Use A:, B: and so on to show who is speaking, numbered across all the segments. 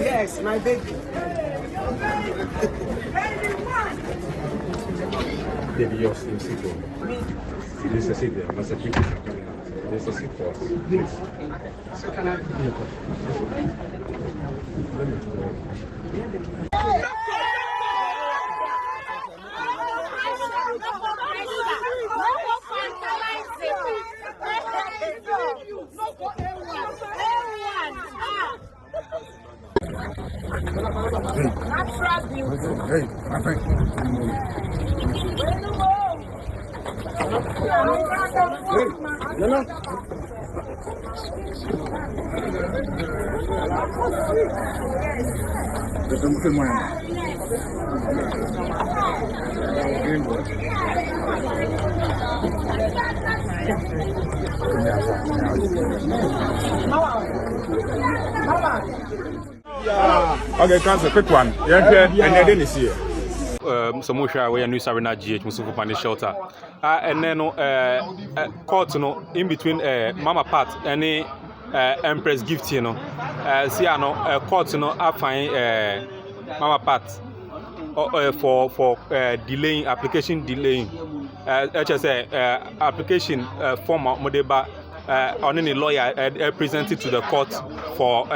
A: Yes, my baby.
B: Baby, you're still sick. This is it. Massachusetts. This is it for us.
A: So can I?
B: Hey, my friend. Okay, transfer quick one. Yeah, and then is here.
C: Some more we are new Sarina GH Musufu Pani shelter. And then court in between Mama Pat and Empress Gifty, see court I find Mama Pat for delaying application delaying. Application form Modeba on any lawyer presented to the court for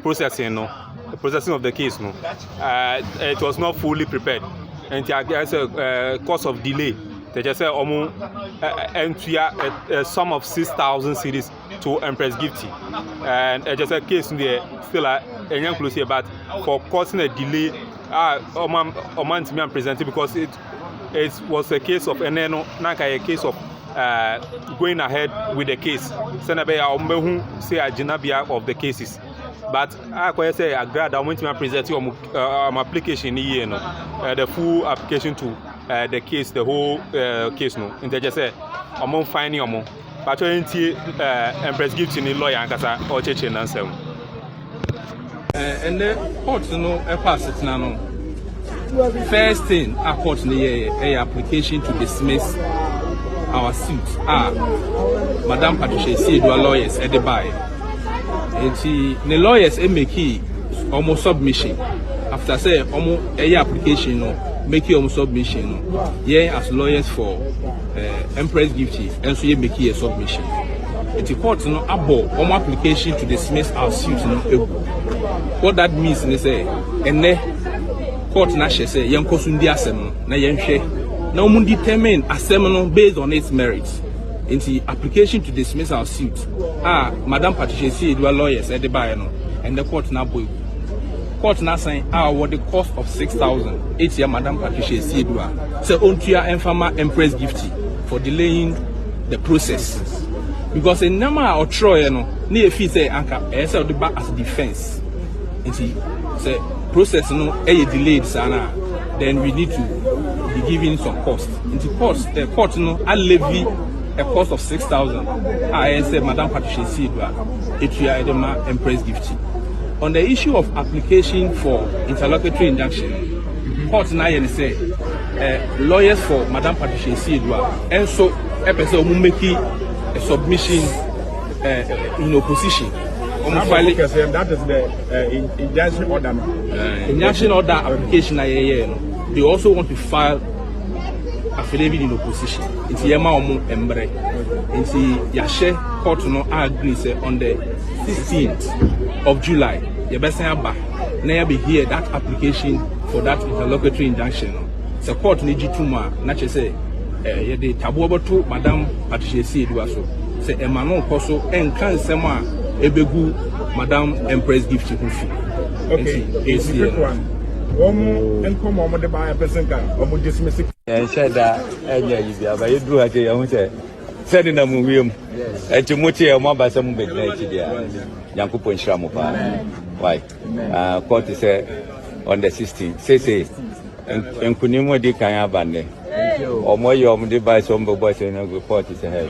C: processing of the case. It was not fully prepared, and as a cause of delay, they just say entry a sum of 6,000 cedis to Empress Gifty, and just a case there still inclusive, but for causing a delay, Oman to me presented because it was a case of a case of going ahead with the case. Senabe say a genabia of the cases. But I say Agradaa I want to present you application here, the full application to the case, the whole case. No, and they just say I'm finding but Empress Gifty ni lawyer and kasa or church and answer.
D: And the court pass it now. First thing, our court a application to dismiss our suit. Madam Patricia Siedua lawyers at the buy. And the lawyers make almost submission. After say almost a application, make almost submission. Yeah, as lawyers for Empress Gifty, and so you make a submission. And the court abo application to dismiss our suit. What that means is and the court na say young kosundi asem na yenhwe na omu determine asem based on its merits. In the application to dismiss our suit, Madam Patricia Siedua lawyers at the buy and the court now boy. Court now saying what the cost of 6,000 8 year Madam Patricia Siedua so on to your infama Empress Gifty for delaying the process. Because a number of Troy near fee say anchor as the back as defense. And say process delayed sana, then we need to be giving some cost. In the court I levy a cost of 6,000. I said Madam Patricia Siedua, Edema Empress Gifty. On the issue of application for interlocutory injunction, court now say lawyers for Madam Patricia Siedua, and so a person make a submission in opposition.
B: That is the injunction order.
D: Injunction order application. They also want to file affidavit in opposition. It's Yema Omo Embre. It's Yashe Court agree on the 16th of July. Yabasaba now be here that application for that interlocutory injunction. The court needs to not say the tabu to Madam Patricia Siedua so say Emmanuel Koso and can sema ebegu Madam Empress Gifty Hufi.
B: Okay, it's the one. And come on the buyer person can dismiss it.
E: And said that, and yeah, you do it. I won't say, Sending them room. At your motive, more by some bit later. Yankupo and Shramopa. Why? Court is on the 16th. Say, and Kunimo di Kayabande. Or more you buy some boys in a report is ahead.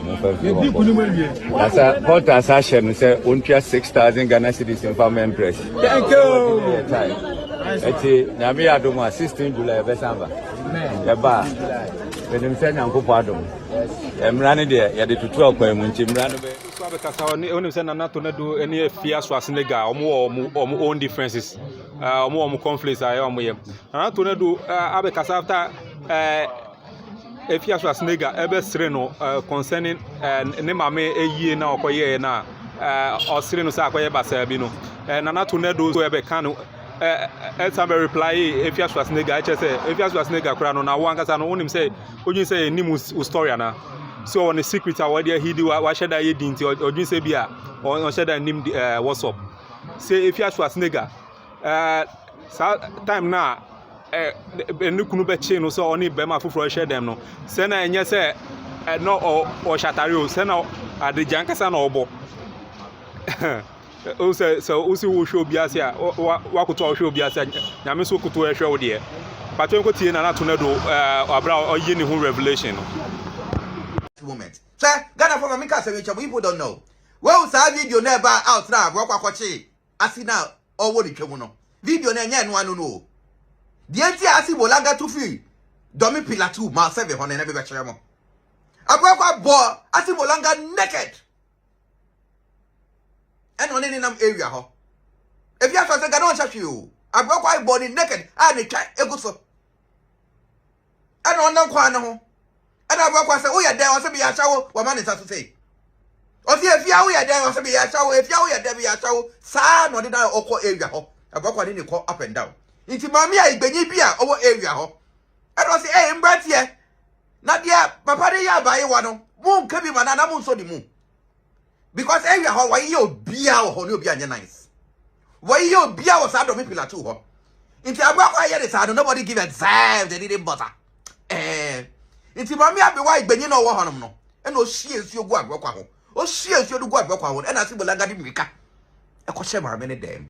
E: As a court assassin, say, Untia 6,000 Ghana citizens from Empress. Thank you. Namia Doma 16 July Besamba. Yaba. When you send Uncle Pardon. I'm running there, you had to 12 when Jim ran away.
C: Because I only send not to do any fear Schwarzenegger or more own differences, more conflicts. I am with him. And I to do because after if you Schwarzenegger, ever sereno concerning Nemame a year now, or year now, or sereno Sakoya Basabino, and not to do so ever can. Some reply if you Schwarzenegger, I just say if you Schwarzenegger crown on one can only say, would you say Nimus Ustoriana? So on the secret, what he do, what should I eat or you say beer or should I name what's up? Say if you Schwarzenegger, time now, Nukunu chain so only Bema for share them no. Sena and yes, no or Shatario, Sena at the Jankasan obo. So also will show Biasia, what could show Biasia, Yamiso could to a show dear. But you could see another tornado or Yeni revelation.
F: Moment. Sir, Ghana from America, which people don't know. Well, sir, video never out now, Rokachi. I see now, or what it you know. Video never one know. The anti Bolanga to free. Domi Pillar 2, Mal 7 on every bachelor. I broke a ball, I see Bolanga naked. And on any area, huh? If you have to say, I don't touch you. I broke my body naked, and it can't go so. And on no corner. And I walk and say, oh, yeah, there was a be a shower. What man is that to say? Or see if you are there, was a be a shower. If you are there, be a shower. Son, or did I occur area? I walk one in the call up and down. Into Mamma, I beg you, over area. And I say, hey, Empress here. Not yet, Papa, they are by one. Moon can be banana moon so the moon. Because area, how why you be out on you be nice. Why you be out was out of me pillar too, huh? Into a walk, I had nobody give a time, they didn't bother. Inti mami abi wa igbenye na wo honom no e na o hie nsuo gu agwakwa ho o hie nsuo gu agwakwa ho e na se bolanga di mika e ko hye ma me ne dem.